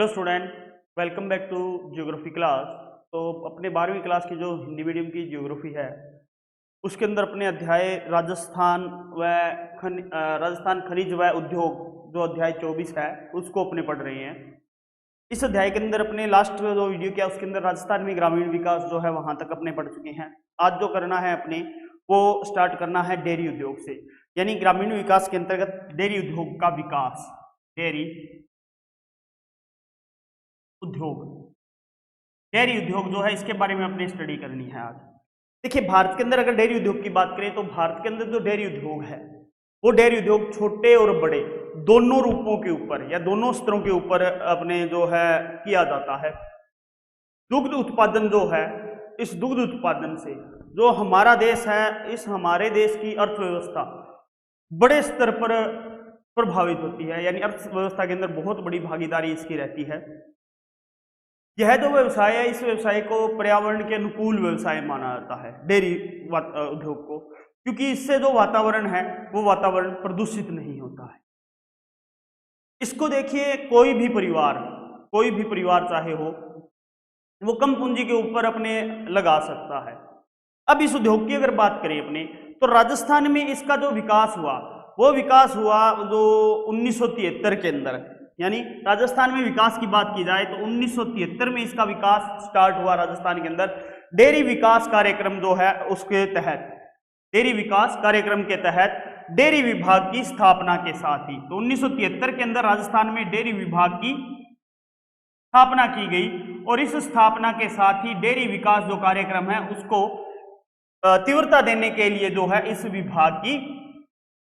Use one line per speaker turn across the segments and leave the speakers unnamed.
Hello student, welcome back to geography class. तो अपने 12वीं क्लास की जो हिंदी मीडियम की ज्योग्राफी है उसके अंदर अपने अध्याय राजस्थान राजस्थान खनिज व उद्योग जो अध्याय 24 है उसको अपने पढ़ रहे हैं। इस अध्याय के अंदर अपने लास्ट जो वीडियो किया उसके अंदर राजस्थान में ग्रामीण विकास जो है वहां तक अपने पढ़ चुके हैं। आज जो करना है अपने वो स्टार्ट करना है डेयरी उद्योग से, यानी ग्रामीण विकास के अंतर्गत डेयरी उद्योग का विकास। डेयरी उद्योग जो है इसके बारे में अपने स्टडी करनी है आज। देखिए, भारत के अंदर अगर डेयरी उद्योग की बात करें तो भारत के अंदर जो डेयरी उद्योग है वो डेयरी उद्योग छोटे और बड़े दोनों रूपों के ऊपर या दोनों स्तरों के ऊपर अपने जो है किया जाता है। दुग्ध उत्पादन जो है, इस दुग्ध उत्पादन से जो हमारा देश है, इस हमारे देश की अर्थव्यवस्था बड़े स्तर पर प्रभावित होती है, यानी अर्थव्यवस्था के अंदर बहुत बड़ी भागीदारी इसकी रहती है। यह जो व्यवसाय है इस व्यवसाय को पर्यावरण के अनुकूल व्यवसाय माना जाता है, डेयरी उद्योग को, क्योंकि इससे जो वातावरण है वो वातावरण प्रदूषित नहीं होता है। इसको देखिए, कोई भी परिवार चाहे हो वो कम पूंजी के ऊपर अपने लगा सकता है। अब इस उद्योग की अगर बात करें अपने, तो राजस्थान में इसका जो विकास हुआ वो विकास हुआ जो 1973 के अंदर, यानी राजस्थान में विकास की बात की जाए तो 1973 में इसका विकास स्टार्ट हुआ राजस्थान के अंदर डेयरी विकास कार्यक्रम जो है उसके तहत। डेयरी विकास कार्यक्रम के तहत डेयरी विभाग की स्थापना के साथ ही, तो 1973 के अंदर राजस्थान में डेयरी विभाग की स्थापना की गई और इस स्थापना के साथ ही डेयरी विकास जो कार्यक्रम है उसको तीव्रता देने के लिए जो है इस विभाग की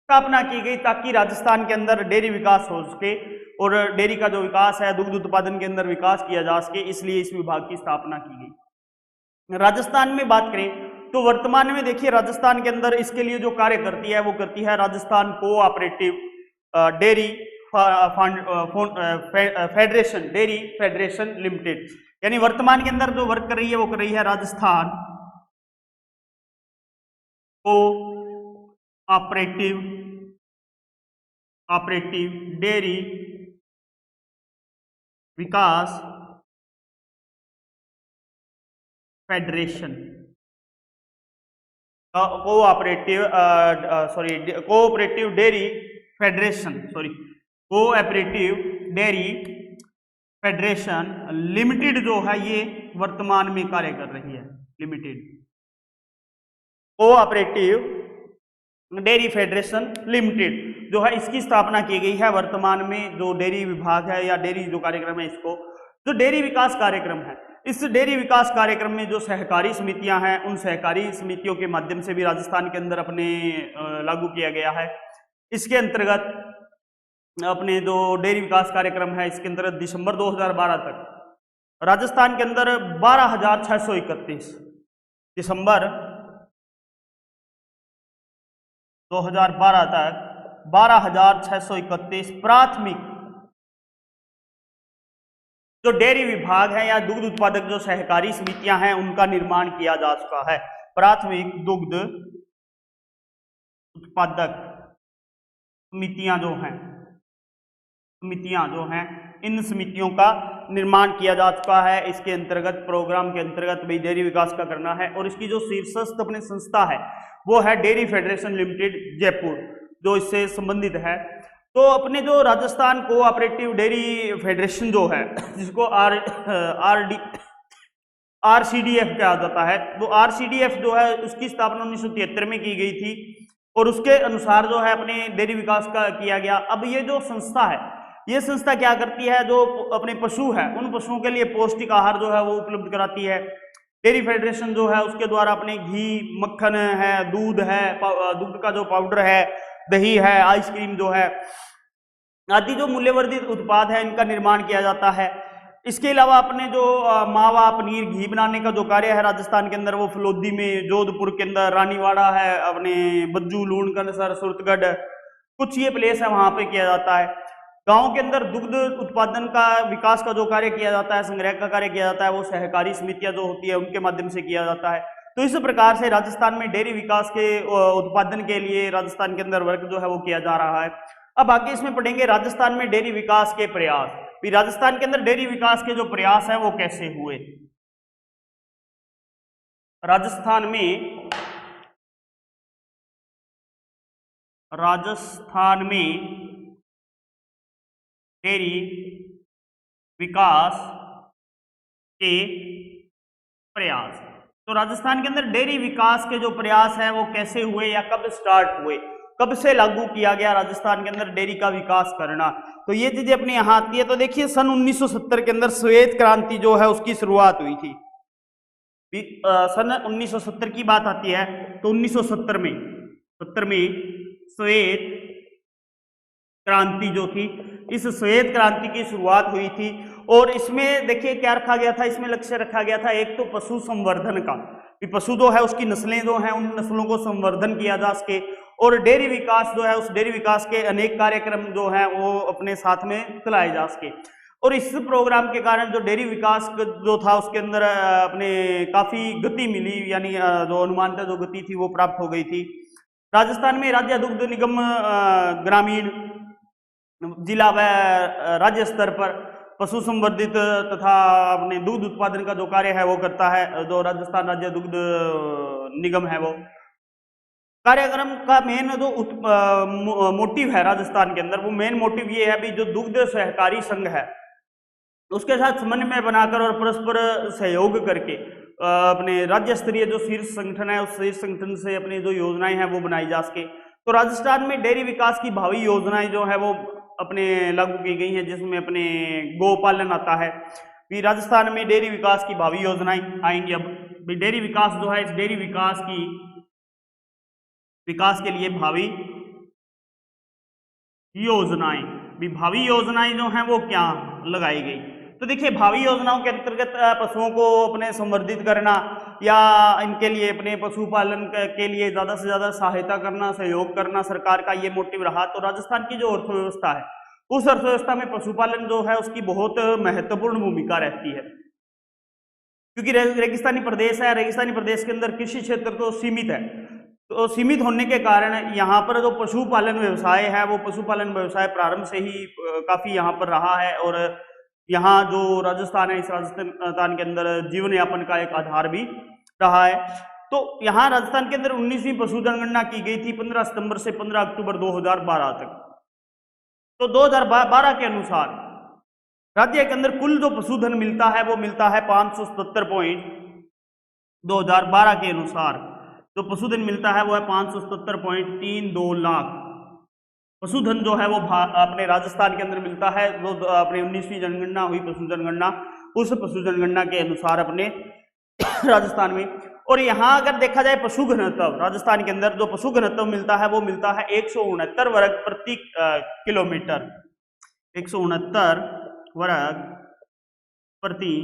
स्थापना की गई, ताकि राजस्थान के अंदर डेयरी विकास हो सके और डेयरी का जो विकास है, दुग्ध उत्पादन के अंदर विकास किया जा सके, इसलिए इस विभाग की स्थापना की गई। राजस्थान में बात करें तो वर्तमान में देखिए राजस्थान के अंदर इसके लिए जो कार्य करती है वो करती है Rajasthan cooperative dairy federation, dairy federation limited, यानी वर्तमान के अंदर जो वर्क कर रही है वो कर रही है राजस्थान कोऑपरेटिव डेयरी विकास federation, cooperative dairy federation limited जो है ये वर्तमान में कार्य कर रही है। Limited cooperative dairy federation limited जो है इसकी स्थापना की गई है वर्तमान में। जो डेयरी विभाग है या डेयरी जो कार्यक्रम है, इसको जो डेयरी विकास कार्यक्रम है, इस डेयरी विकास कार्यक्रम में जो सहकारी समितियां हैं उन सहकारी समितियों के माध्यम से भी राजस्थान के अंदर अपने लागू किया गया है। इसके अंतर्गत अपने जो डेयरी विकास कार्यक्रम है इसके अंतर्गत दिसंबर 2012 तक राजस्थान के अंदर 12,631, दिसंबर 2012 तक 12,631 प्राथमिक जो डेयरी विभाग है या दुग्ध उत्पादक जो सहकारी समितियां हैं उनका निर्माण किया जा चुका है। प्राथमिक दुग्ध उत्पादक समितियां जो हैं इन समितियों का निर्माण किया जा चुका है। इसके अंतर्गत प्रोग्राम के अंतर्गत भी डेयरी विकास का करना है और इसकी जो शीर्षस्थ अपनी संस्था है वो है डेयरी फेडरेशन लिमिटेड जयपुर, जो इससे संबंधित है। तो अपने जो राजस्थान कोऑपरेटिव डेयरी फेडरेशन जो है जिसको RCDF कहा जाता है, वो RCDF जो है उसकी स्थापना 1973 में की गई थी और उसके अनुसार जो है अपने डेयरी विकास का किया गया। अब ये जो संस्था है ये संस्था क्या करती है, जो अपने पशु है उन पशुओं के लिए पौष्टिक आहार जो है वो उपलब्ध कराती है। डेयरी फेडरेशन जो है उसके द्वारा अपने घी, मक्खन है, दूध है, दूध का जो पाउडर है, दही है, आइसक्रीम जो है आदि जो मूल्यवर्धित उत्पाद है इनका निर्माण किया जाता है। इसके अलावा अपने जो मावा, पनीर, घी बनाने का जो कार्य है राजस्थान के अंदर वो फलोदी में, जोधपुर के अंदर रानीवाड़ा है, अपने बज्जू, लूणकरसर, सुरतगढ़, कुछ ये प्लेस है वहां पे किया जाता है। गांव के अंदर दुग्ध उत्पादन का विकास का जो कार्य किया जाता है, संग्रह का कार्य किया जाता है, वो सहकारी समितियां जो होती है उनके माध्यम से किया जाता है। तो इस प्रकार से राजस्थान में डेयरी विकास के उत्पादन के लिए राजस्थान के अंदर वर्क जो है वो किया जा रहा है। अब आगे इसमें पढ़ेंगे राजस्थान में डेयरी विकास के प्रयास। भी राजस्थान के अंदर डेयरी विकास के जो प्रयास है वो कैसे हुए। राजस्थान में डेयरी विकास के प्रयास, तो राजस्थान के अंदर डेयरी विकास के जो प्रयास है वो कैसे हुए या कब स्टार्ट हुए, कब से लागू किया गया राजस्थान के अंदर डेयरी का विकास करना, तो ये चीजें अपने यहाँ आती है। तो देखिए सन 1970 के अंदर श्वेत क्रांति जो है उसकी शुरुआत हुई थी। सन 1970 की बात आती है तो 1970 में श्वेत क्रांति जो थी, इस श्वेत क्रांति की शुरुआत हुई थी। और इसमें देखिए क्या रखा गया था, इसमें लक्ष्य रखा गया था एक तो पशु संवर्धन का, कि पशु जो है उसकी नस्लें जो हैं उन नस्लों को संवर्धन किया जा सके, और डेयरी विकास जो है उस डेयरी विकास के अनेक कार्यक्रम जो है वो अपने साथ में चलाए जा सके। और इस प्रोग्राम के कारण जो डेयरी विकास जो था उसके अंदर अपने काफी गति मिली, यानी जो अनुमानतः जो गति थी वो प्राप्त हो गई थी। राजस्थान में राज्य दुग्ध निगम ग्रामीण, जिला व राज्य स्तर पर पशु संवर्धित तथा अपने दूध उत्पादन का जो कार्य है वो करता है जो राजस्थान राज्य दुग्ध निगम है। वो कार्यक्रम का मेन जो मोटिव है राजस्थान के अंदर, वो मेन मोटिव ये है भी जो दुग्ध सहकारी संघ है उसके साथ समन्वय बनाकर और परस्पर सहयोग करके अपने राज्य स्तरीय जो शीर्ष संगठन है उस शीर्ष संगठन से अपनी जो योजनाएं हैं वो बनाई जा सके। तो राजस्थान में डेयरी विकास की भावी योजनाएं जो है वो अपने लागू की गई हैं, जिसमें अपने गोपालन आता है। भी राजस्थान में डेयरी विकास की भावी योजनाएं आएंगी। अब भी डेयरी विकास जो है, इस डेयरी विकास के लिए भावी योजनाएं, भी भावी योजनाएं जो हैं वो क्या लगाई गई। तो देखिए भावी योजनाओं के अंतर्गत पशुओं को अपने संवर्धित करना या इनके लिए अपने पशुपालन के लिए ज़्यादा से ज़्यादा सहायता करना, सहयोग करना, सरकार का ये मोटिव रहा। तो राजस्थान की जो अर्थव्यवस्था है उस अर्थव्यवस्था में पशुपालन जो है उसकी बहुत महत्वपूर्ण भूमिका रहती है, क्योंकि रेगिस्तानी प्रदेश है। रेगिस्तानी प्रदेश के अंदर कृषि क्षेत्र तो सीमित है, तो सीमित होने के कारण यहाँ पर जो पशुपालन व्यवसाय है वो पशुपालन व्यवसाय प्रारंभ से ही काफ़ी यहाँ पर रहा है। और यहाँ जो राजस्थान है, इस राजस्थान के अंदर जीवन यापन का एक आधार भी रहा है। तो यहाँ राजस्थान के अंदर 19वीं पशु जनगणना की गई थी 15 सितंबर से 15 अक्टूबर 2012 तक। तो 2012 के अनुसार राज्य के अंदर कुल जो पशुधन मिलता है वो मिलता है 577 पॉइंट। 2012 के अनुसार जो पशुधन मिलता है वो है 577.32 लाख पशुधन जो है वो अपने राजस्थान के अंदर मिलता है। वो अपने 19वीं जनगणना हुई पशु जनगणना, उस पशु जनगणना के अनुसार अपने राजस्थान में। और यहाँ अगर देखा जाए पशु घनत्व, राजस्थान के अंदर जो पशु घनत्व मिलता है वो मिलता है 169 वर्ग प्रति किलोमीटर। 169 वर्ग प्रति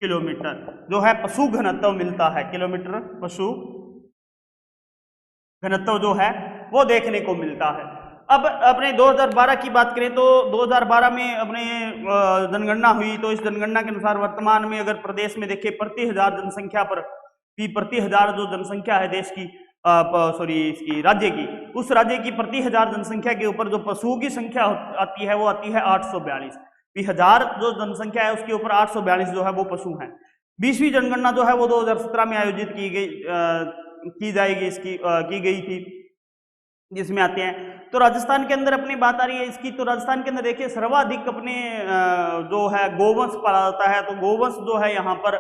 किलोमीटर जो है पशु घनत्व मिलता है। किलोमीटर पशु घनत्व जो है वो देखने को मिलता है। अब अपने 2012 की बात करें तो 2012 में अपने जनगणना हुई। तो इस जनगणना के अनुसार वर्तमान में अगर प्रदेश में देखें प्रति हजार जनसंख्या पर, प्रति हजार जो जनसंख्या है देश की इसकी राज्य की, उस राज्य की प्रति हजार जनसंख्या के ऊपर जो पशुओं की संख्या आती है वो आती है 842। 20,000 जो जनसंख्या है उसके ऊपर 842 जो है वो पशु हैं। 20वीं जनगणना जो है वो 2017 में आयोजित की जाएगी, इसकी की गई थी, जिसमें आते हैं। तो राजस्थान के अंदर अपनी बात आ रही है इसकी। तो राजस्थान के अंदर देखिए सर्वाधिक अपने जो है गोवंश पाला जाता है। तो गोवंश जो है यहाँ पर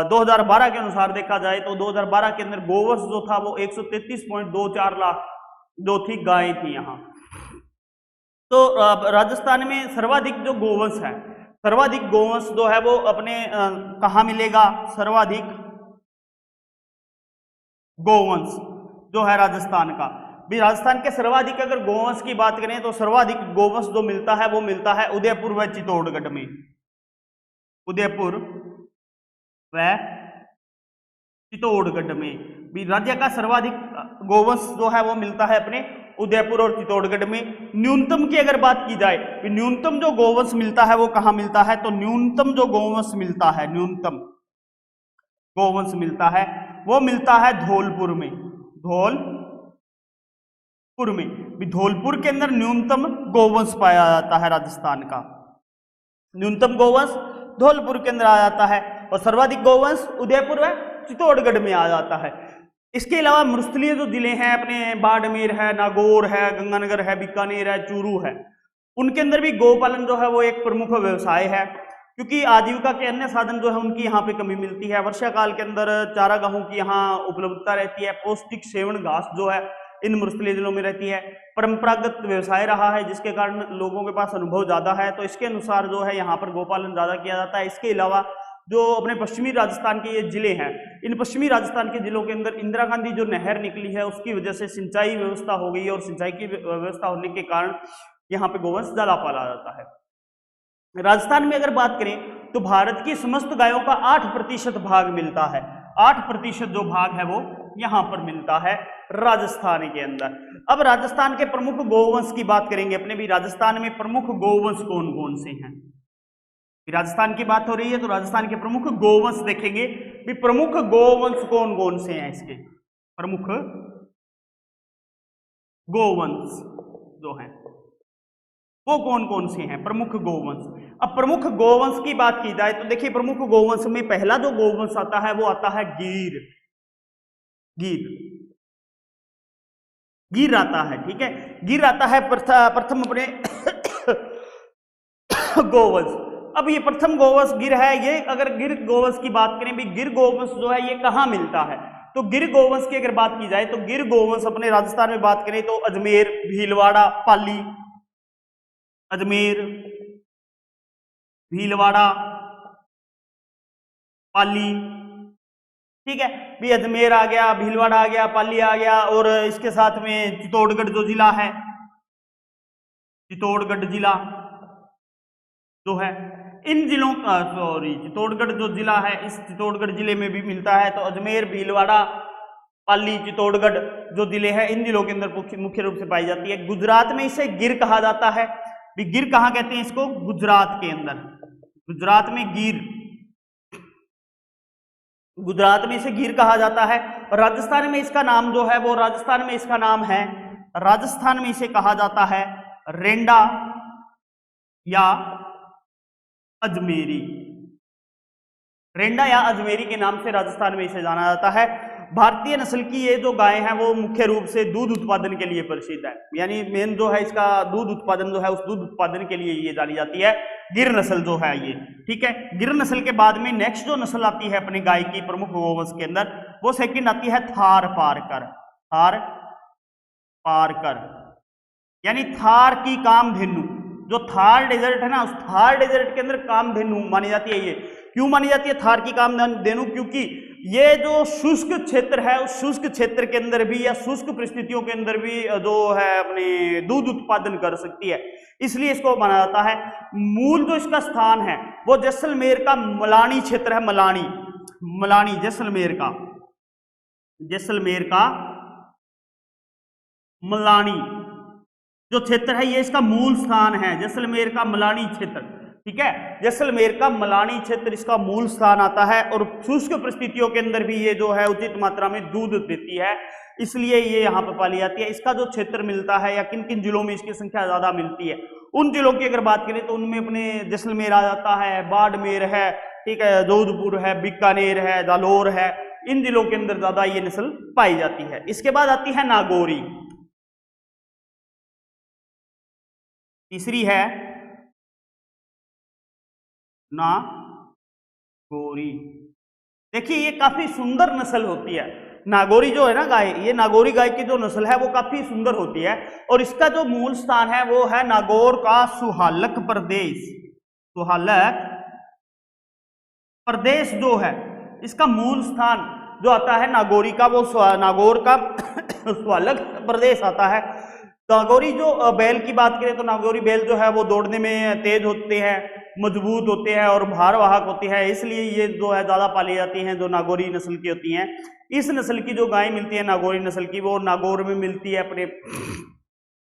2012 के अनुसार देखा जाए तो 2012 के अंदर गोवंश जो था वो 133.24 लाख जो थी गायें थी यहाँ। तो राजस्थान में सर्वाधिक जो गोवंश है, सर्वाधिक गोवंश जो है वो अपने कहाँ मिलेगा? सर्वाधिक गोवंश जो है राजस्थान का, भी राजस्थान के सर्वाधिक अगर गोवंश की बात करें तो सर्वाधिक गोवंश जो मिलता है वो मिलता है उदयपुर व चित्तौड़गढ़ में। उदयपुर व चित्तौड़गढ़ में भी राज्य का सर्वाधिक गोवंश जो है वो मिलता है अपने उदयपुर और चित्तौड़गढ़ में। न्यूनतम की अगर बात की जाए, न्यूनतम जो गोवंश मिलता है वो कहाँ मिलता है? तो न्यूनतम जो गोवंश मिलता है, न्यूनतम गोवंश मिलता है वो मिलता है धौलपुर में। धौलपुर में भी, धौलपुर के अंदर न्यूनतम गोवंश पाया जाता है राजस्थान का। न्यूनतम गौवंश धौलपुर के अंदर आ जाता है और सर्वाधिक गौवंश उदयपुर व चित्तौड़गढ़ में आ जाता है। इसके अलावा मरुस्थलीय जो जिले हैं अपने बाड़मेर है, नागौर है, गंगानगर है, बीकानेर है, चूरू है, उनके अंदर भी गौपालन जो है वो एक प्रमुख व्यवसाय है, क्योंकि आजीविका के अन्य साधन जो है उनकी यहाँ पे कमी मिलती है। वर्षा काल के अंदर चारागाहों की यहाँ उपलब्धता रहती है, पौष्टिक सेवन घास जो है इन मरुस्थलीय जिलों में रहती है, परंपरागत व्यवसाय रहा है जिसके कारण लोगों के पास अनुभव ज्यादा है, तो इसके अनुसार जो है यहाँ पर गौपालन ज्यादा किया जाता है। इसके अलावा जो अपने पश्चिमी राजस्थान के ये जिले हैं, इन पश्चिमी राजस्थान के जिलों के अंदर इंदिरा गांधी जो नहर निकली है उसकी वजह से सिंचाई व्यवस्था हो गई है और सिंचाई की व्यवस्था होने के कारण यहाँ पे गोवंश ज्यादा पाला जाता है। राजस्थान में अगर बात करें तो भारत की समस्त गायों का 8% भाग मिलता है। 8% जो भाग है वो यहाँ पर मिलता है राजस्थान के अंदर। अब राजस्थान के प्रमुख गौवंश की बात करेंगे अपने भी। राजस्थान में प्रमुख गौवंश कौन कौन से हैं? राजस्थान की बात हो रही है तो राजस्थान के प्रमुख गौवंश देखेंगे भी। प्रमुख गौवंश कौन कौन से हैं? इसके प्रमुख गौवंश जो हैं वो कौन कौन से हैं? प्रमुख गौवंश। अब प्रमुख गौवंश की बात की जाए तो देखिए, प्रमुख गौवंश में पहला जो गौवंश आता है वो आता है गिर। गिर आता है, ठीक है, गिर आता है प्रथम अपने गौवंश। अब ये प्रथम गौवंश गिर है। ये अगर गिर गौवंश की बात करें भी, गिर गौवंश जो है ये कहाँ मिलता है? तो गिर गौवंश की अगर बात की जाए तो गिर गौवंश अपने राजस्थान में बात करें तो अजमेर, भीलवाड़ा, पाली, अजमेर, भीलवाड़ा, पाली, ठीक है भी। अजमेर आ गया, भीलवाड़ा आ गया, पाली आ गया, और इसके साथ में चित्तौड़गढ़ जो जिला है, चित्तौड़गढ़ जिला जो है, इन जिलों का चित्तौड़गढ़ जो जिला है, इस चित्तौड़गढ़ जिले में भी मिलता है। तो अजमेर, भीलवाड़ा, पाली, चित्तौड़गढ़ जो जिले हैं इन जिलों के अंदर मुख्य रूप से पाई जाती है। गुजरात में इसे गिर कहा जाता है। गिर कहाँ कहते हैं इसको? गुजरात के अंदर। गुजरात में गिर, गुजरात में इसे गिर कहा जाता है। और राजस्थान में इसका नाम जो है वो, राजस्थान में इसका नाम है, राजस्थान में इसे कहा जाता है रेंडा या अजमेरी। रेंडा या अजमेरी के नाम से राजस्थान में इसे जाना जाता है। भारतीय नस्ल की ये जो गाय है वो मुख्य रूप से दूध उत्पादन के लिए प्रसिद्ध है, यानी मेन जो है इसका दूध उत्पादन जो है, उस दूध उत्पादन के लिए ये जानी जाती है गिर नस्ल जो है ये, ठीक है। गिर नस्ल के बाद में नेक्स्ट जो नस्ल आती है अपनी गाय की प्रमुख गौवंश के अंदर, वो सेकंड आती है थार पारकर। थार पारकर यानी थार की कामधेनु। जो थार डेजर्ट है ना, उस थार डेजर्ट के अंदर कामधेनु मानी जाती है। ये क्यों मानी जाती है थार की कामधेनु? क्योंकि ये जो शुष्क क्षेत्र है, उस शुष्क क्षेत्र के अंदर भी या शुष्क परिस्थितियों के अंदर भी जो है अपने दूध उत्पादन कर सकती है, इसलिए इसको माना जाता है। मूल जो इसका स्थान है वो जैसलमेर का मलानी क्षेत्र है। मलानी जैसलमेर का, जैसलमेर का मलानी जो क्षेत्र है ये इसका मूल स्थान है। जैसलमेर का मलानी क्षेत्र, ठीक है, जैसलमेर का मलानी क्षेत्र इसका मूल स्थान आता है। और शुष्क परिस्थितियों के अंदर भी ये जो है उचित मात्रा में दूध देती है, इसलिए ये यहाँ पर पाली जाती है। इसका जो क्षेत्र मिलता है या किन किन जिलों में इसकी संख्या ज्यादा मिलती है, उन जिलों की अगर बात करें तो उनमें अपने जैसलमेर आ जाता है, बाड़मेर है, ठीक है, जोधपुर है, बीकानेर है, जालोर है, इन जिलों के अंदर ज्यादा ये नस्ल पाई जाती है। इसके बाद आती है नागौरी। तीसरी है नागौरी। देखिए ये काफी सुंदर नस्ल होती है। नागौरी जो है ना गाय, ये नागौरी गाय की जो नस्ल है वो काफी सुंदर होती है। और इसका जो मूल स्थान है वो है नागौर का सुहालक प्रदेश। सुहालक प्रदेश जो है इसका मूल स्थान जो आता है नागौरी का, वो नागौर का सुहालक प्रदेश आता है। नागौरी जो बैल की बात करें तो नागौरी बैल जो है वो दौड़ने में तेज होते हैं, मजबूत होते हैं और भारवाहक होते हैं, इसलिए ये जो है ज्यादा पाली जाती हैं जो नागौरी नस्ल की होती हैं। इस नस्ल की जो गाय मिलती है नागौरी नस्ल की, वो नागौर में मिलती है, अपने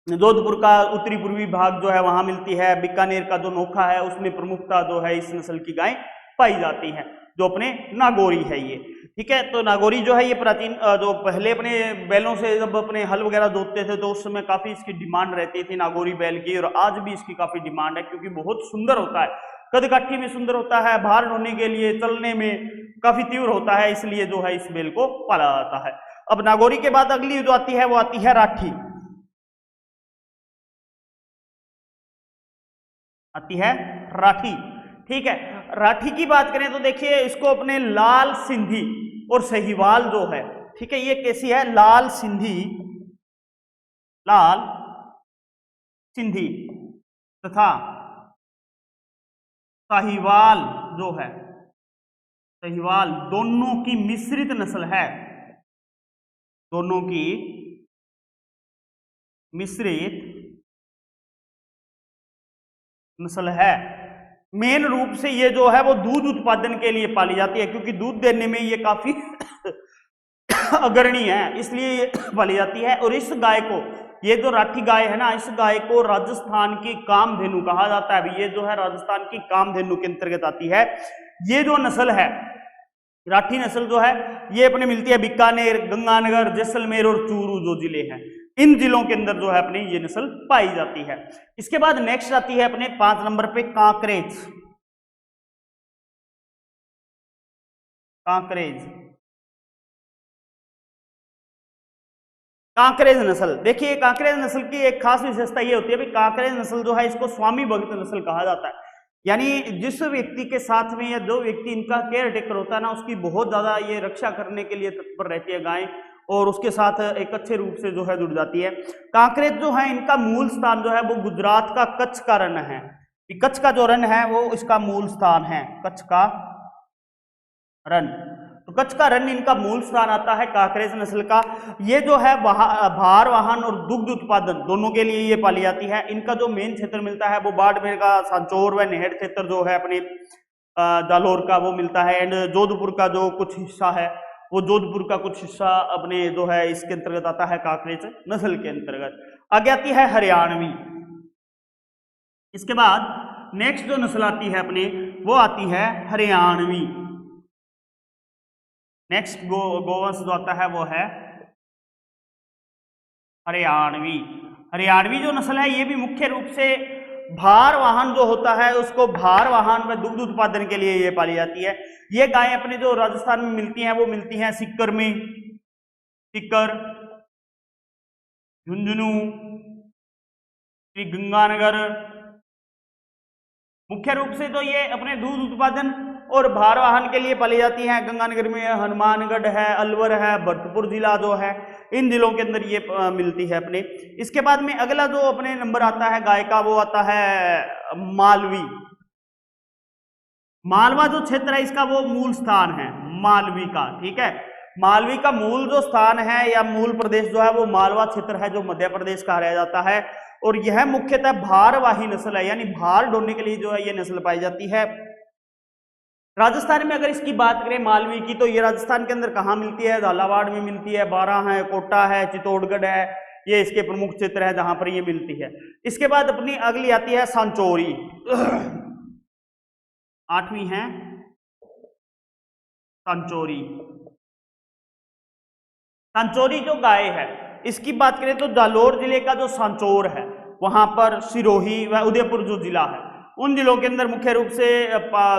जोधपुर का उत्तरी पूर्वी भाग जो है वहां मिलती है। बीकानेर का जो नोखा है उसमें प्रमुखता जो है इस नस्ल की गाय पाई जाती है, जो अपने नागौरी है ये, ठीक है। तो नागौरी जो है ये प्राचीन जो पहले अपने बैलों से जब अपने हल वगैरह जोतते थे तो उस समय काफी इसकी डिमांड रहती थी नागौरी बैल की, और आज भी इसकी काफी डिमांड है क्योंकि बहुत सुंदर होता है। कदकाठी में सुंदर होता है, भार ढोने के लिए, चलने में काफी तीव्र होता है, इसलिए जो है इस बैल को पाला जाता है। अब नागौरी के बाद अगली जो आती है वो आती है राठी, आती है राठी। ठीक है, राठी की बात करें तो देखिए इसको अपने लाल सिंधी और सहीवाल जो है, ठीक है, ये कैसी है, लाल सिंधी, लाल सिंधी तथा साहिवाल जो है, साहिवाल दोनों की मिश्रित नस्ल है, दोनों की मिश्रित नस्ल है। मेन रूप से ये जो है वो दूध उत्पादन के लिए पाली जाती है, क्योंकि दूध देने में ये काफी अग्रणी है, इसलिए ये पाली जाती है। और इस गाय को, ये जो राठी गाय है ना, इस गाय को राजस्थान की कामधेनु कहा जाता है। ये जो है राजस्थान की कामधेनु के अंतर्गत आती है। ये जो नस्ल है, राठी नस्ल जो है, ये अपने मिलती है बीकानेर, गंगानगर, जैसलमेर और चूरू जो जिले हैं, इन जिलों के अंदर जो है अपनी ये नस्ल पाई जाती है। इसके बाद नेक्स्ट आती है अपने 5 नंबर पे कांकरेज, कांकरेज, कांकरेज नस्ल। देखिए कांकरेज नस्ल की एक खास विशेषता ये होती है भाई, कांकरेज नस्ल जो है इसको स्वामी भक्त नस्ल कहा जाता है। यानी जिस व्यक्ति के साथ में या जो व्यक्ति इनका केयर टेकर होता है ना, उसकी बहुत ज्यादा ये रक्षा करने के लिए तत्पर रहती है गाय, और उसके साथ एक अच्छे रूप से जो है जुड़ जाती है। कांकरेज जो है इनका मूल स्थान जो है वो गुजरात का कच्छ का रण है। कच्छ का जो रण है वो इसका मूल स्थान है, कच्छ का रण। तो कच्छ का रण इनका मूल स्थान आता है कांकरेज नस्ल का। ये जो है भार वाहन और दुग्ध उत्पादन दोनों के लिए ये पाली जाती है। इनका जो मेन क्षेत्र मिलता है वो बाड़मेर का सांचौर व नेहड़ क्षेत्र जो है अपने जालोर का वो मिलता है। एंड जोधपुर का जो कुछ हिस्सा है, वो जोधपुर का कुछ हिस्सा अपने जो है इसके अंतर्गत आता है, कांकरेज नस्ल के अंतर्गत। आगे आती है हरियाणवी। इसके बाद नेक्स्ट जो नस्ल आती है अपने, वो आती है हरियाणवी। नेक्स्ट गोवंश जो आता है वो है हरियाणवी। हरियाणवी जो नस्ल है ये भी मुख्य रूप से भार वाहन जो होता है उसको भार वाहन व दुग्ध उत्पादन के लिए ये पाली जाती है। ये गायें अपने जो राजस्थान में मिलती हैं वो मिलती हैं सीकर में, सीकर, झुंझुनू, श्री गंगानगर। मुख्य रूप से तो ये अपने दूध उत्पादन और भार वाहन के लिए पाली जाती हैं। गंगानगर में हनुमानगढ़ है, अलवर है, भरतपुर जिला जो है, इन जिलों के अंदर ये मिलती है अपने। इसके बाद में अगला जो अपने नंबर आता है गाय का वो आता है मालवी। मालवा जो क्षेत्र है इसका वो मूल स्थान है मालवी का। ठीक है, मालवी का मूल जो स्थान है या मूल प्रदेश जो है वो मालवा क्षेत्र है, जो मध्य प्रदेश का रह जाता है। और यह मुख्यतः भारवाही नस्ल है, यानी भार ढोने के लिए जो है ये नस्ल पाई जाती है। राजस्थान में अगर इसकी बात करें मालवी की, तो ये राजस्थान के अंदर कहाँ मिलती है, झालावाड़ में मिलती है, बारां है, कोटा है, चित्तौड़गढ़ है, ये इसके प्रमुख क्षेत्र है जहां पर ये मिलती है। इसके बाद अपनी अगली आती है सांचौरी, 8वीं है सांचौरी। सांचौरी जो गाय है इसकी बात करें तो जालोर जिले का जो सांचौर है, वहां पर सिरोही व उदयपुर जो जिला है, उन जिलों के अंदर मुख्य रूप से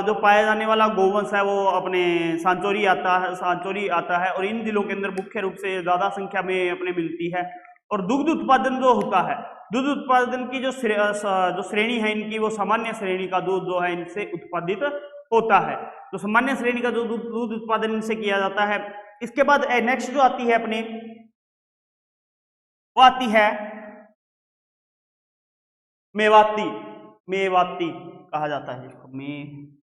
जो पाया जाने वाला गोवंश है वो अपने सांचौरी आता है। और इन जिलों के अंदर मुख्य रूप से ज्यादा संख्या में अपने मिलती है। और दुग्ध उत्पादन जो होता है, दूध उत्पादन की जो श्रेणी है इनकी, वो सामान्य श्रेणी का दूध जो है इनसे उत्पादित होता है। तो सामान्य श्रेणी का जो दूध उत्पादन इनसे किया जाता है। इसके बाद नेक्स्ट जो आती है अपनी, वो आती है मेवाती। मेवाती कहा जाता है इसको, मेवाती।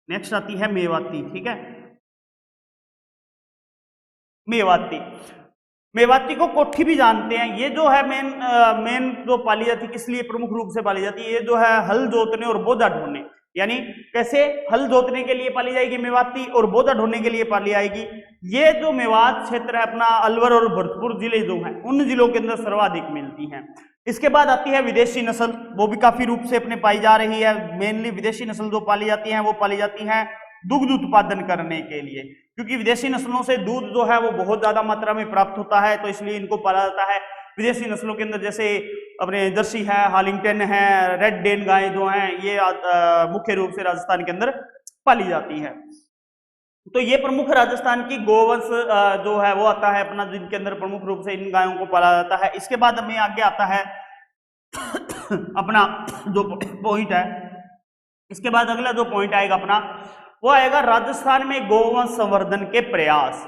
नेक्स्ट आती है मेवाती। ठीक है, मेवाती। मेवाती को कोठी भी जानते हैं। ये जो है मेन जो पाली जाती है, किस लिए प्रमुख रूप से पाली जाती है, ये जो है हल जोतने और बोझा ढोने। यानी कैसे, हल जोतने के लिए पाली जाएगी मेवाती और बोझा ढोने के लिए पाली जाएगी। ये जो मेवात क्षेत्र है अपना, अलवर और भरतपुर जिले जो हैं, उन जिलों के अंदर सर्वाधिक मिलती हैं। इसके बाद आती है विदेशी नस्ल, वो भी काफी रूप से अपने पाई जा रही है। मेनली विदेशी नस्ल जो पाली जाती हैं वो पाली जाती हैं दुग्ध उत्पादन करने के लिए, क्योंकि विदेशी नस्लों से दूध जो है वो बहुत ज्यादा मात्रा में प्राप्त होता है, तो इसलिए इनको पाला जाता है। विदेशी नस्लों के अंदर जैसे अपने जर्सी है, हार्लिंगटन है, रेड डेन गाय जो हैं ये मुख्य रूप से राजस्थान के अंदर पाली जाती है। तो ये प्रमुख राजस्थान की गोवंश जो है वो आता है अपना, जिनके अंदर प्रमुख रूप से इन गायों को पाला जाता है। इसके बाद हमें आगे आता है अपना जो पॉइंट है, इसके बाद अगला जो पॉइंट आएगा अपना वो आएगा राजस्थान में गोवंश संवर्धन के प्रयास।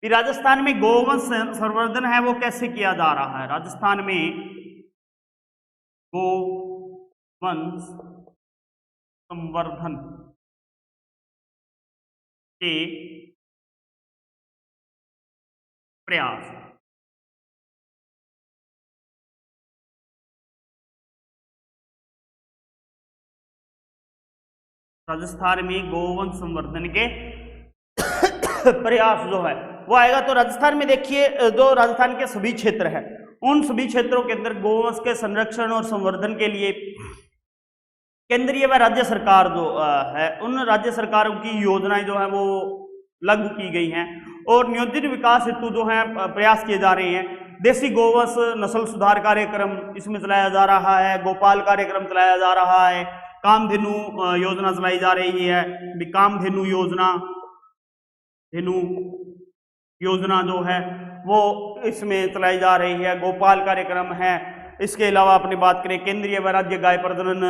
राजस्थान में गोवंश संवर्धन है वो कैसे किया जा रहा है? राजस्थान में गोवंश संवर्धन के प्रयास। राजस्थान में गोवंश संवर्धन के प्रयास जो है वो आएगा। तो राजस्थान में देखिए जो राजस्थान के सभी क्षेत्र है उन सभी क्षेत्रों के अंदर गोवंश के संरक्षण और संवर्धन के लिए केंद्रीय व राज्य सरकार जो है उन राज्य सरकारों की योजनाएं जो है वो लागू की गई हैं और नियोजित विकास हेतु जो है प्रयास किए जा रहे हैं। देसी गोवंश नस्ल सुधार कार्यक्रम इसमें चलाया जा रहा है, गोपाल कार्यक्रम चलाया जा रहा है, कामधेनु योजना चलाई जा रही है, कामधेनु योजना जो है वो इसमें चलाई जा रही है, गोपाल कार्यक्रम है। इसके अलावा अपनी बात करें केंद्रीय व राज्य गाय प्रजनन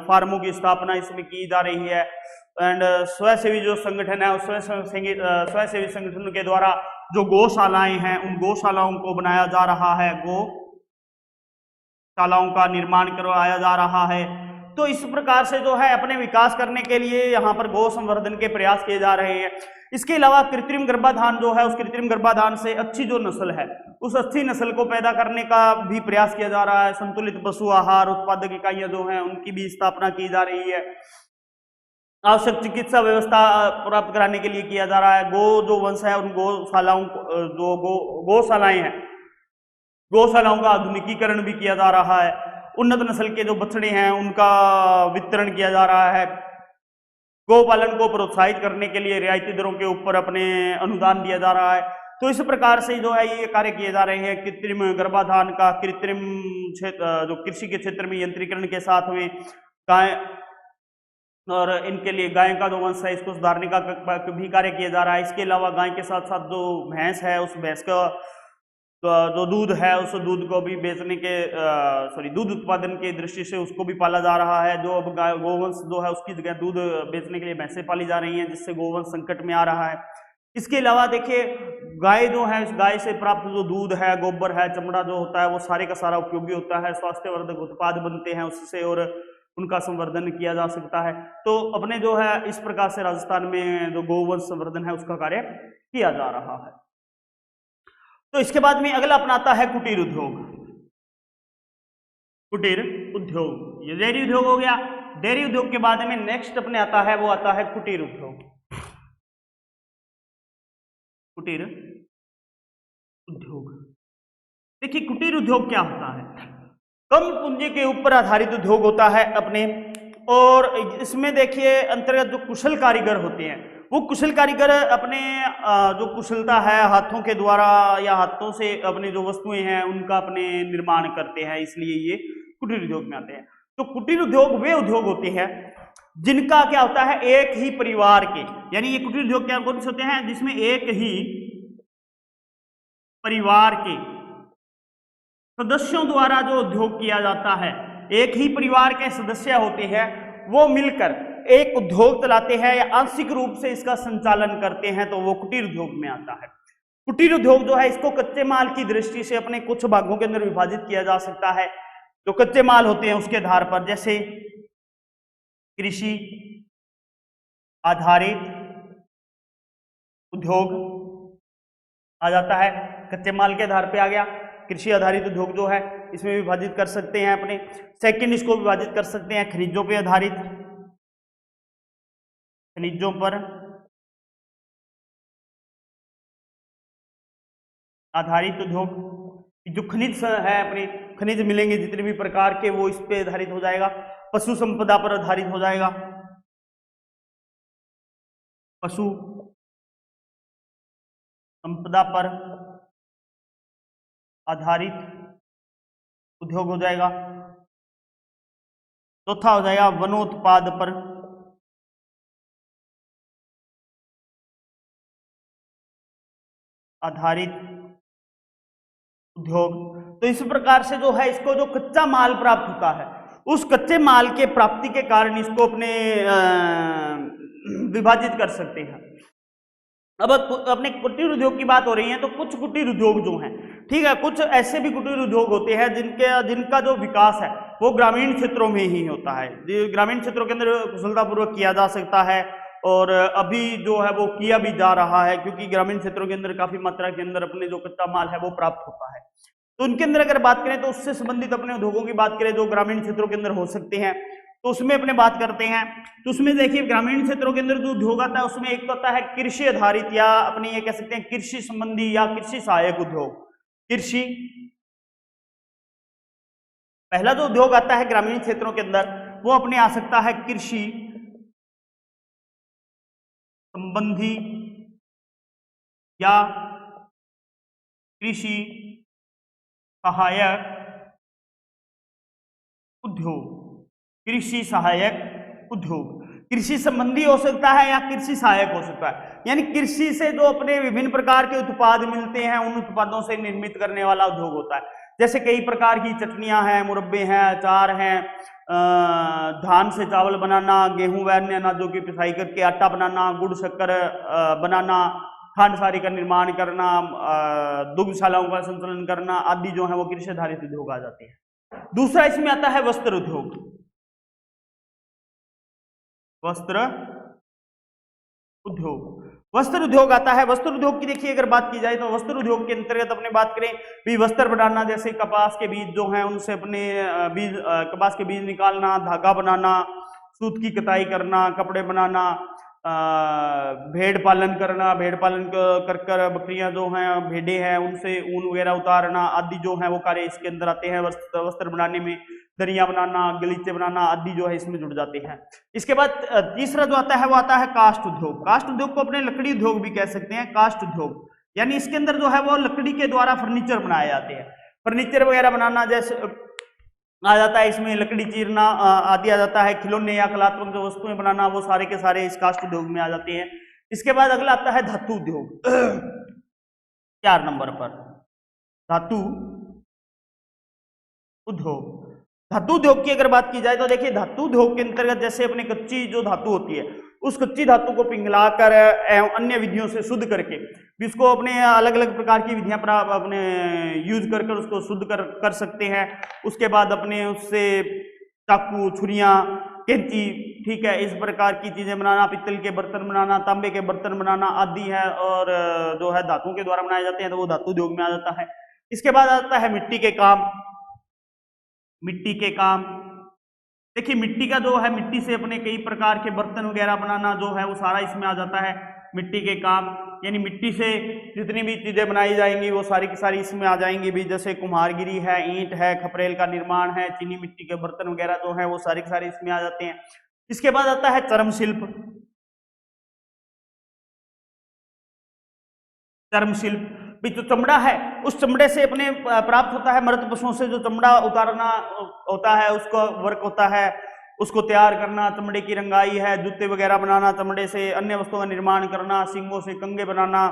फार्मों की स्थापना इसमें की जा रही है एंड स्वयंसेवी जो संगठन है उस स्वयंसेवी संगठन के द्वारा जो गौशालाएं हैं उन गौशालाओं को बनाया जा रहा है, गौशालाओं का निर्माण करवाया जा रहा है। तो इस प्रकार से जो है अपने विकास करने के लिए यहाँ पर गौ संवर्धन के प्रयास किए जा रहे हैं। इसके अलावा कृत्रिम गर्भाधान जो है उस कृत्रिम गर्भाधान से अच्छी जो नस्ल है उस अच्छी नस्ल को पैदा करने का भी प्रयास किया जा रहा है। संतुलित पशु आहार उत्पादक इकाइयां जो हैं उनकी भी स्थापना की जा रही है। आवश्यक चिकित्सा व्यवस्था प्राप्त कराने के लिए किया जा रहा है। गो जो वंश है उन गौशालाओं जो गौशालाएं हैं गौशालाओं का आधुनिकीकरण भी किया जा रहा है। उन्नत नस्ल के जो बछड़े हैं उनका वितरण किया जा रहा है। गोपालन को प्रोत्साहित करने के लिए रियायती दरों के ऊपर अपने अनुदान दिया जा रहा है। तो इस प्रकार से जो है ये कार्य किए जा रहे हैं। कृत्रिम गर्भाधान का कृत्रिम क्षेत्र जो कृषि के क्षेत्र में यंत्रीकरण के साथ में गाय और इनके लिए गाय का जो वंश है इसको सुधारने का भी कार्य किया जा रहा है। इसके अलावा गाय के साथ साथ जो भैंस है उस भैंस का जो दूध है उस दूध को भी बेचने के दूध उत्पादन के दृष्टि से उसको भी पाला जा रहा है। जो अब गोवंश जो है उसकी जगह दूध बेचने के लिए भैंसें पाली जा रही हैं जिससे गोवंश संकट में आ रहा है। इसके अलावा देखिए गाय जो है इस गाय से प्राप्त जो दूध है, गोबर है, चमड़ा जो होता है वो सारे का सारा उपयोगी होता है। स्वास्थ्यवर्धक उत्पाद बनते हैं उससे और उनका संवर्धन किया जा सकता है। तो अपने जो है इस प्रकार से राजस्थान में जो गोवंश संवर्धन है उसका कार्य किया जा रहा है। तो इसके बाद में अगला अपनाता है कुटीर उद्योग। कुटीर उद्योग ये डेयरी उद्योग हो गया। डेयरी उद्योग के बाद में नेक्स्ट अपने आता है वो आता है कुटीर उद्योग। कुटीर उद्योग देखिए कुटीर उद्योग क्या होता है? कम पूंजी के ऊपर आधारित उद्योग होता है अपने, और इसमें देखिए अंतर्गत जो कुशल कारीगर होते हैं वो कुशल कारीगर अपने जो कुशलता है हाथों के द्वारा या हाथों से अपने जो वस्तुएं हैं उनका अपने निर्माण करते हैं, इसलिए ये कुटीर उद्योग में आते हैं। तो कुटीर उद्योग वे उद्योग होते हैं जिनका क्या होता है एक ही परिवार के, यानी ये कुटीर उद्योग क्या कौन से होते हैं जिसमें एक ही परिवार के सदस्यों द्वारा जो उद्योग किया जाता है, एक ही परिवार के सदस्य होते हैं वो मिलकर एक उद्योग चलाते हैं या आंशिक रूप से इसका संचालन करते हैं, तो वो कुटीर उद्योग में आता है। कुटीर उद्योग जो है इसको कच्चे माल की दृष्टि से अपने कुछ भागों के अंदर विभाजित किया जा सकता है। जो कच्चे माल होते हैं उसके आधार पर जैसे कृषि आधारित उद्योग आ जाता है, कच्चे माल के आधार पे आ गया। कृषि आधारित उद्योग जो है इसमें विभाजित कर सकते हैं अपने। सेकंड इसको विभाजित कर सकते हैं खनिजों पे आधारित, खनिजों पर आधारित उद्योग। जो खनिज है अपने खनिज मिलेंगे जितने भी प्रकार के वो इस पे आधारित हो जाएगा। पशु संपदा पर आधारित हो जाएगा, पशु संपदा पर आधारित उद्योग हो जाएगा। चौथा हो जाएगा वनोत्पाद पर आधारित उद्योग। तो इस प्रकार से जो है इसको जो कच्चा माल प्राप्त होता है उस कच्चे माल के प्राप्ति के कारण इसको अपने विभाजित कर सकते हैं। अब अपने कुटीर उद्योग की बात हो रही है तो कुछ कुटीर उद्योग जो हैं, ठीक है, कुछ ऐसे भी कुटीर उद्योग होते हैं जिनका जो विकास है वो ग्रामीण क्षेत्रों में ही होता है, ग्रामीण क्षेत्रों के अंदर कुशलतापूर्वक किया जा सकता है और अभी जो है वो किया भी जा रहा है, क्योंकि ग्रामीण क्षेत्रों के अंदर काफी मात्रा के अंदर अपने जो कच्चा माल है वो प्राप्त होता है। तो उनके अंदर अगर बात करें तो उससे संबंधित अपने उद्योगों की बात करें जो ग्रामीण क्षेत्रों के अंदर हो सकते हैं तो उसमें अपने बात करते हैं। तो उसमें देखिए ग्रामीण क्षेत्रों के अंदर जो उद्योग आता है उसमें एक तो आता है कृषि आधारित या अपने ये कह सकते हैं कृषि संबंधी या कृषि सहायक उद्योग। कृषि पहला जो उद्योग आता है ग्रामीण क्षेत्रों के अंदर वो अपने आ सकता है कृषि संबंधी या कृषि सहायक उद्योग। कृषि सहायक उद्योग कृषि संबंधी हो सकता है या कृषि सहायक हो सकता है, यानी कृषि से जो अपने विभिन्न प्रकार के उत्पाद मिलते हैं उन उत्पादों से निर्मित करने वाला उद्योग होता है। जैसे कई प्रकार की चटनियां हैं, मुरब्बे हैं, अचार हैं, धान से चावल बनाना, गेहूं व अन्य अनाजों की पिसाई करके आटा बनाना, गुड़ शक्कर बनाना, खांड सारी का निर्माण करना, दुग्धशालाओं का संचालन करना आदि जो है वो कृषि आधारित उद्योग आ जाते हैं। दूसरा इसमें आता है वस्त्र उद्योग। वस्त्र उद्योग, वस्त्र उद्योग आता है। वस्त्र उद्योग की देखिए अगर बात की जाए तो वस्त्र उद्योग के अंतर्गत अपने बात करें भी वस्त्र बनाना, जैसे कपास के बीज जो हैं उनसे अपने बीज कपास के बीज निकालना, धागा बनाना, सूत की कताई करना, कपड़े बनाना, भेड़ पालन करना, भेड़ पालन कर कर बकरियां जो हैं भेड़े हैं उनसे ऊन वगैरह उतारना आदि जो है वो कार्य इसके अंदर आते हैं। वस्त्र बनाने में दरिया बनाना, गलीचे बनाना आदि जो है इसमें जुड़ जाते हैं। इसके बाद तीसरा जो आता है वो आता है काष्ठ उद्योग। काष्ठ उद्योग को अपने लकड़ी उद्योग भी कह सकते हैं। काष्ठ उद्योग यानी इसके अंदर जो है वो लकड़ी के द्वारा फर्नीचर बनाए जाते हैं। फर्नीचर वगैरह बनाना जैसे आ जाता है, इसमें लकड़ी चीरना आदि आ जाता है, खिलौने या कलात्मक जो वस्तुएं बनाना वो सारे के सारे इस काष्ठ उद्योग में आ जाते हैं। इसके बाद अगला आता है धातु उद्योग 4 नंबर पर धातु उद्योग। धातु उद्योग की अगर बात की जाए तो देखिए धातु उद्योग के अंतर्गत जैसे अपनी कच्ची जो धातु होती है उस कच्ची धातु को पिघलाकर एवं अन्य विधियों से शुद्ध करके इसको अपने अलग अलग प्रकार की विधियां अपने यूज कर उसको शुद्ध कर सकते हैं। उसके बाद अपने उससे चाकू, छुरियां, कैंची, ठीक है, इस प्रकार की चीजें बनाना, पित्तल के बर्तन बनाना, तांबे के बर्तन बनाना आदि है और जो है धातुओं के द्वारा बनाए जाते हैं तो वो धातु उद्योग में आ जाता है। इसके बाद आता है मिट्टी के काम। मिट्टी के काम देखिए मिट्टी का जो है मिट्टी से अपने कई प्रकार के बर्तन वगैरह बनाना जो है वो सारा इसमें आ जाता है। मिट्टी के काम यानी मिट्टी से जितनी भी चीजें बनाई जाएंगी वो सारी की सारी इसमें आ जाएंगी भी, जैसे कुम्हारगिरी है, ईंट है, खपरेल का निर्माण है, चीनी मिट्टी के बर्तन वगैरह जो है वो सारी की सारी इसमें आ जाते हैं। इसके बाद आता है चर्म शिल्प। चर्म शिल्प भी जो चमड़ा है उस चमड़े से अपने प्राप्त होता है, मृत पशुओं से जो चमड़ा उतारना होता है उसका वर्क होता है, उसको तैयार करना, चमड़े की रंगाई है, जूते वगैरह बनाना, चमड़े से अन्य वस्तुओं का निर्माण करना, सींगों से कंगे बनाना,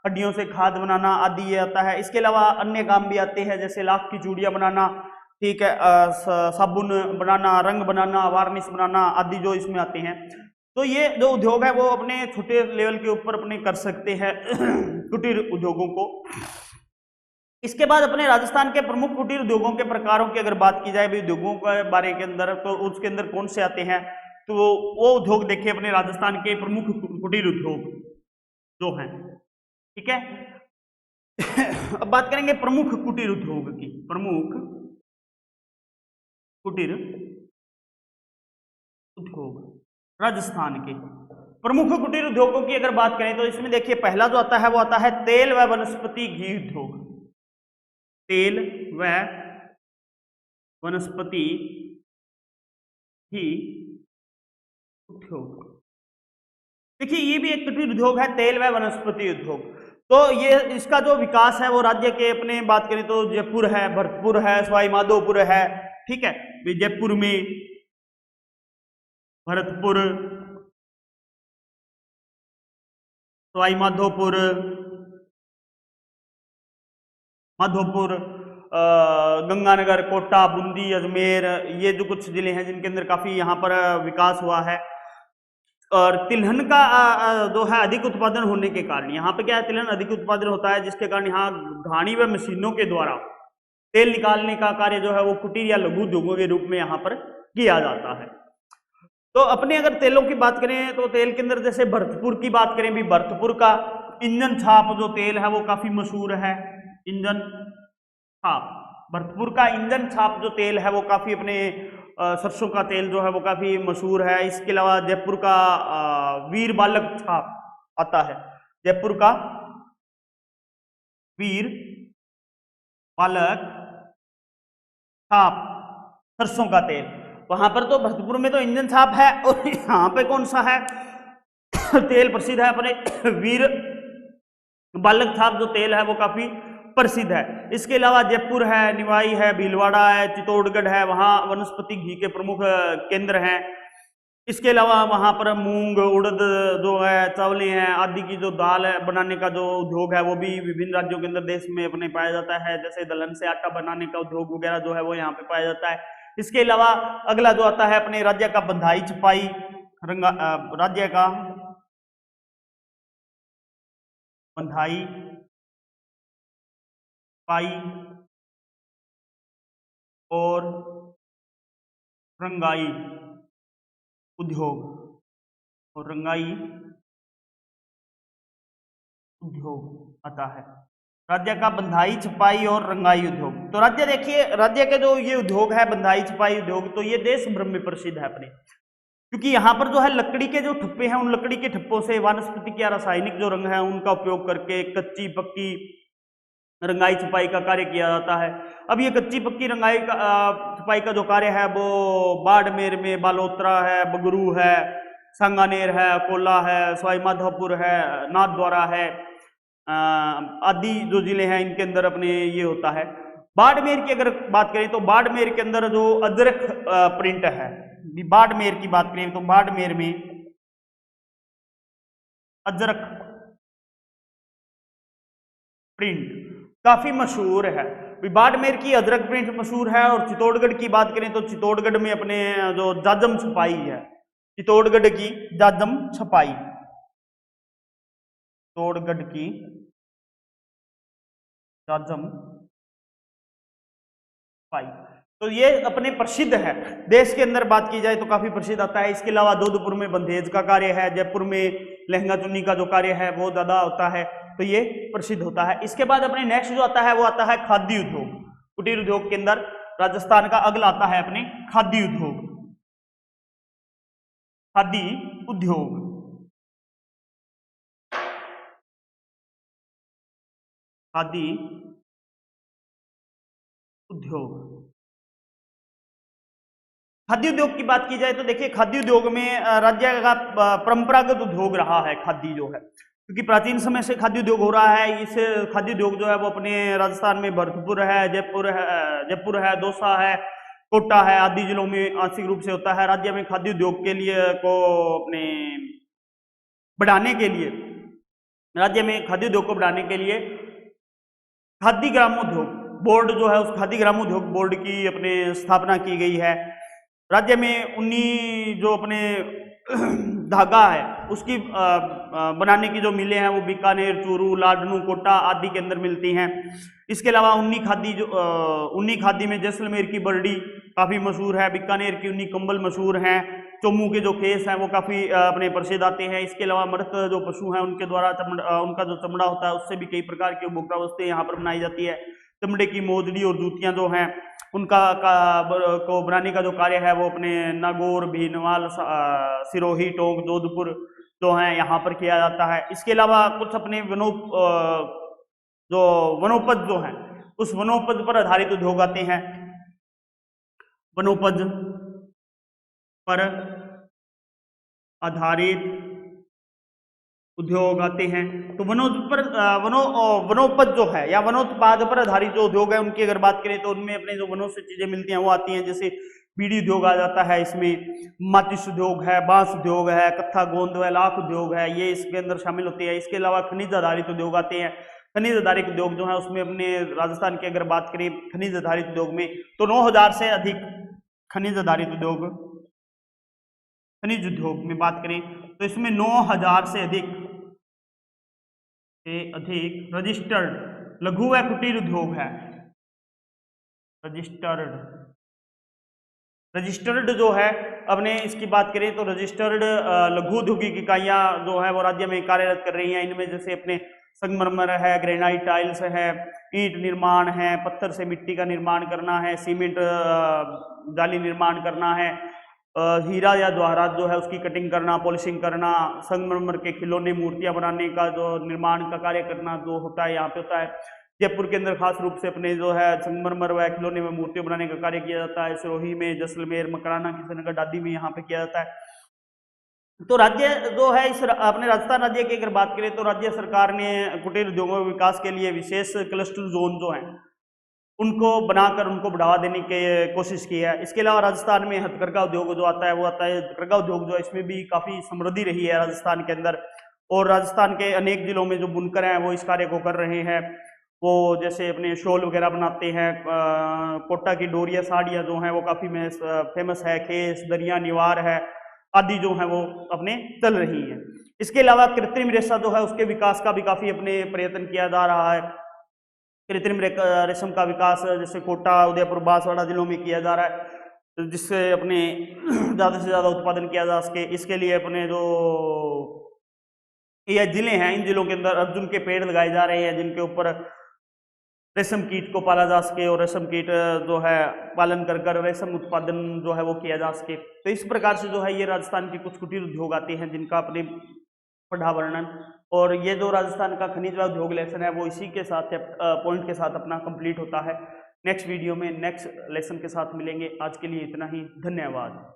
हड्डियों से खाद बनाना आदि ये आता है। इसके अलावा अन्य काम भी आते हैं जैसे लाख की चूड़ियां बनाना, ठीक है, साबुन बनाना, रंग बनाना, वार्निश बनाना आदि जो इसमें आते हैं। तो ये जो उद्योग है वो अपने छोटे लेवल के ऊपर अपने कर सकते हैं कुटीर उद्योगों को। इसके बाद अपने राजस्थान के प्रमुख कुटीर उद्योगों के प्रकारों की अगर बात की जाए भी उद्योगों के बारे के अंदर तो उसके अंदर कौन से आते हैं तो वो उद्योग देखिए अपने राजस्थान के प्रमुख कुटीर उद्योग जो हैं, ठीक है। अब बात करेंगे प्रमुख कुटीर उद्योग की। प्रमुख कुटीर उद्योग राजस्थान के प्रमुख कुटीर उद्योगों की अगर बात करें तो इसमें देखिए पहला जो आता है वो आता है तेल व वनस्पति घी उद्योग। तेल व वनस्पति घी उद्योग देखिए ये भी एक कुटीर उद्योग है, तेल व वनस्पति उद्योग। तो ये इसका जो विकास है वो राज्य के अपने बात करें तो जयपुर है, भरतपुर है, सवाई माधोपुर है, ठीक है। जयपुर में, भरतपुर, सवाई माधोपुर, माधोपुर, गंगानगर, कोटा, बूंदी, अजमेर, ये जो कुछ जिले हैं जिनके अंदर काफी यहाँ पर विकास हुआ है। और तिलहन का जो है अधिक उत्पादन होने के कारण, यहाँ पे क्या है, तिलहन अधिक उत्पादन होता है, जिसके कारण यहाँ घानी व मशीनों के द्वारा तेल निकालने का कार्य जो है वो कुटीर या लघु उद्योगों के रूप में यहाँ पर किया जाता है। तो अपने अगर तेलों की बात करें तो तेल के अंदर जैसे भरतपुर की बात करें भी, भरतपुर का इंजन छाप जो तेल है वो काफी मशहूर है। इंजन छाप, भरतपुर का इंजन छाप जो तेल है वो काफी अपने सरसों का तेल जो है वो काफी मशहूर है। इसके अलावा जयपुर का वीर बालक छाप आता है, जयपुर का वीर बालक छाप सरसों का तेल, वहां पर तो भरतपुर में तो इंजन छाप है, और यहाँ पे कौन सा है तेल प्रसिद्ध है, अपने वीर बालक छाप जो तेल है वो काफी प्रसिद्ध है। इसके अलावा जयपुर है, निवाई है, भीलवाड़ा है, चित्तौड़गढ़ है, वहाँ वनस्पति घी के प्रमुख केंद्र हैं। इसके अलावा वहाँ पर मूंग, उड़द जो है, चावलें हैं आदि की जो दाल है बनाने का जो उद्योग है वो भी विभिन्न राज्यों के अंदर देश में अपने पाया जाता है। जैसे दलहन से आटा बनाने का उद्योग वगैरह जो है वो यहाँ पे पाया जाता है। इसके अलावा अगला जो आता है अपने राज्य का बंधाई छपाई, राज्य का बंधाई छपाई और रंगाई उद्योग, और रंगाई उद्योग आता है, राज्य का बंधाई छपाई और रंगाई उद्योग। तो राज्य देखिए, राज्य के जो ये उद्योग है बंधाई छपाई उद्योग, तो ये देश भर में प्रसिद्ध है अपने, क्योंकि यहाँ पर जो है लकड़ी के जो ठप्पे हैं उन लकड़ी के ठप्पों से वनस्पति या रासायनिक जो रंग है उनका उपयोग करके कच्ची पक्की रंगाई छपाई का कार्य किया जाता है। अब ये कच्ची पक्की रंगाई का छपाई का जो कार्य है वो बाड़मेर में बालोतरा है, बगरू है, सांगानेर है, कोला है, सवाई माधोपुर है, नाथद्वारा है, आदि जो जिले हैं इनके अंदर अपने ये होता है। बाड़मेर की अगर बात करें तो बाड़मेर के अंदर जो अजरक प्रिंट है, बाड़मेर की बात करें तो बाड़मेर में अजरक प्रिंट काफी मशहूर है। बाड़मेर की अजरक प्रिंट मशहूर है। और चित्तौड़गढ़ की बात करें तो चित्तौड़गढ़ में अपने जो जाजम छपाई है, चित्तौड़गढ़ की जाजम छपाई, चित्तौड़गढ़ की जाजम छपाई, तो ये अपने प्रसिद्ध है। देश के अंदर बात की जाए तो काफी प्रसिद्ध आता है। इसके अलावा जोधपुर में बंधेज का कार्य है, जयपुर में लहंगा चुन्नी का जो कार्य है वो ज्यादा होता है, तो ये प्रसिद्ध होता है। इसके बाद अपने नेक्स्ट जो आता है वो आता है खाद्य उद्योग, कुटीर उद्योग के अंदर राजस्थान का अगला आता है अपने खाद्य उद्योग, खाद्य उद्योग, खाद्य उद्योग। खाद्य उद्योग की बात की जाए तो देखिए खाद्य उद्योग में राज्य का परंपरागत उद्योग रहा है खाद्य जो है, क्योंकि प्राचीन समय से खाद्य उद्योग हो रहा है। इस खाद्य उद्योग जो है वो अपने राजस्थान में भरतपुर है, जयपुर है, दौसा है, कोटा है आदि जिलों में आंशिक रूप से होता है। राज्य में खाद्य उद्योग के लिए को अपने बढ़ाने के लिए, राज्य में खाद्य उद्योग को बढ़ाने के लिए खाद्य ग्रामोद्योग बोर्ड जो है उस खाद्य ग्रामोद्योग बोर्ड की अपने स्थापना की गई है। राज्य में उन्नी जो अपने धागा है उसकी बनाने की जो मिलें हैं वो बीकानेर, चूरू, लाडनू, कोटा आदि के अंदर मिलती हैं। इसके अलावा उन्नी खादी में जैसलमेर की बर्डी काफ़ी मशहूर है, बीकानेर की उन्नी कंबल मशहूर हैं, चोमू के जो केस हैं वो काफ़ी अपने प्रसिद्ध आते हैं। इसके अलावा मृत जो पशु हैं उनके द्वारा उनका जो चमड़ा होता है उससे भी कई प्रकार की उपभोक्ता वस्तुएं यहाँ पर बनाई जाती है। चमड़े की मोजड़ी और जूतियाँ जो हैं उनका को बनाने का जो कार्य है वो अपने नागौर, भीनमाल, सिरोही, टोंक, जोधपुर जो हैं यहाँ पर किया जाता है। इसके अलावा कुछ अपने जो वनोपज जो हैं उस वनोपज पर आधारित उद्योग आते हैं। वनोपज पर आधारित उद्योग आते हैं। तो वनोपज जो है या वनोत्पाद पर आधारित जो उद्योग है उनकी अगर बात करें तो उनमें अपने जो वनों से चीजें मिलती हैं वो आती हैं, जैसे बीड़ी उद्योग आ जाता है, इसमें माचिस उद्योग है, बांस उद्योग है, कत्था गोंद व लाख उद्योग है, ये इसके अंदर शामिल होते हैं। इसके अलावा खनिज आधारित उद्योग आते हैं। खनिज आधारित उद्योग जो है उसमें अपने राजस्थान की अगर बात करें खनिज आधारित उद्योग में तो 9,000 से अधिक खनिज आधारित उद्योग, खनिज उद्योग में बात करें तो इसमें 9,000 से अधिक रजिस्टर्ड लघु व कुटीर उद्योग है। रजिस्टर्ड जो है, अपने इसकी बात करें तो रजिस्टर्ड लघु औद्योगिक इकाइयां जो है वो राज्य में कार्यरत कर रही हैं। इनमें जैसे अपने संगमरमर है, ग्रेनाइट टाइल्स है, ईंट निर्माण है, पत्थर से मिट्टी का निर्माण करना है, सीमेंट जाली निर्माण करना है, हीरा या जवाहरात जो है उसकी कटिंग करना, पॉलिशिंग करना, संगमरमर के खिलौने मूर्तियां बनाने का जो निर्माण का कार्य करना जो होता है यहाँ पे होता है। जयपुर के अंदर खास रूप से अपने जो है संगमरमर व खिलौने में मूर्तियां बनाने का कार्य किया जाता है। सिरोही में, जैसलमेर, मकराना, किशनगढ़, दादी में यहाँ पे किया जाता है। तो राज्य जो है इस अपने राजस्थान राज्य की अगर बात करें तो राज्य सरकार ने कुटीर उद्योगों के विकास के लिए विशेष क्लस्टर जोन जो है उनको बनाकर उनको बढ़ावा देने की कोशिश की है। इसके अलावा राजस्थान में हथकरघा उद्योग जो आता है वो आता है, हथकरघा उद्योग जो है इसमें भी काफी समृद्धि रही है राजस्थान के अंदर, और राजस्थान के अनेक जिलों में जो बुनकर हैं वो इस कार्य को कर रहे हैं। वो जैसे अपने शॉल वगैरह बनाते हैं, कोटा की डोरिया साड़ियाँ जो हैं वो काफी फेमस है, खेस, दरिया, निवार है आदि जो है वो अपने चल रही है। इसके अलावा कृत्रिम रेशा जो है उसके विकास का भी काफी अपने प्रयत्न किया जा रहा है। कृत्रिम रेशम का विकास जैसे कोटा, उदयपुर, बांसवाड़ा जिलों में किया जा रहा है, जिससे अपने ज़्यादा से ज़्यादा उत्पादन किया जा सके। इसके लिए अपने जो ये जिले हैं इन जिलों के अंदर अर्जुन के पेड़ लगाए जा रहे हैं जिनके ऊपर रेशम कीट को पाला जा सके और रेशम कीट जो है पालन कर कर रेशम उत्पादन जो है वो किया जा सके। तो इस प्रकार से जो है ये राजस्थान के कुछ कुटीर उद्योग आते हैं जिनका अपने पढ़ा वर्णन, और ये जो राजस्थान का खनिज व उद्योग लेसन है वो इसी के साथ पॉइंट के साथ अपना कंप्लीट होता है। नेक्स्ट वीडियो में नेक्स्ट लेसन के साथ मिलेंगे। आज के लिए इतना ही, धन्यवाद।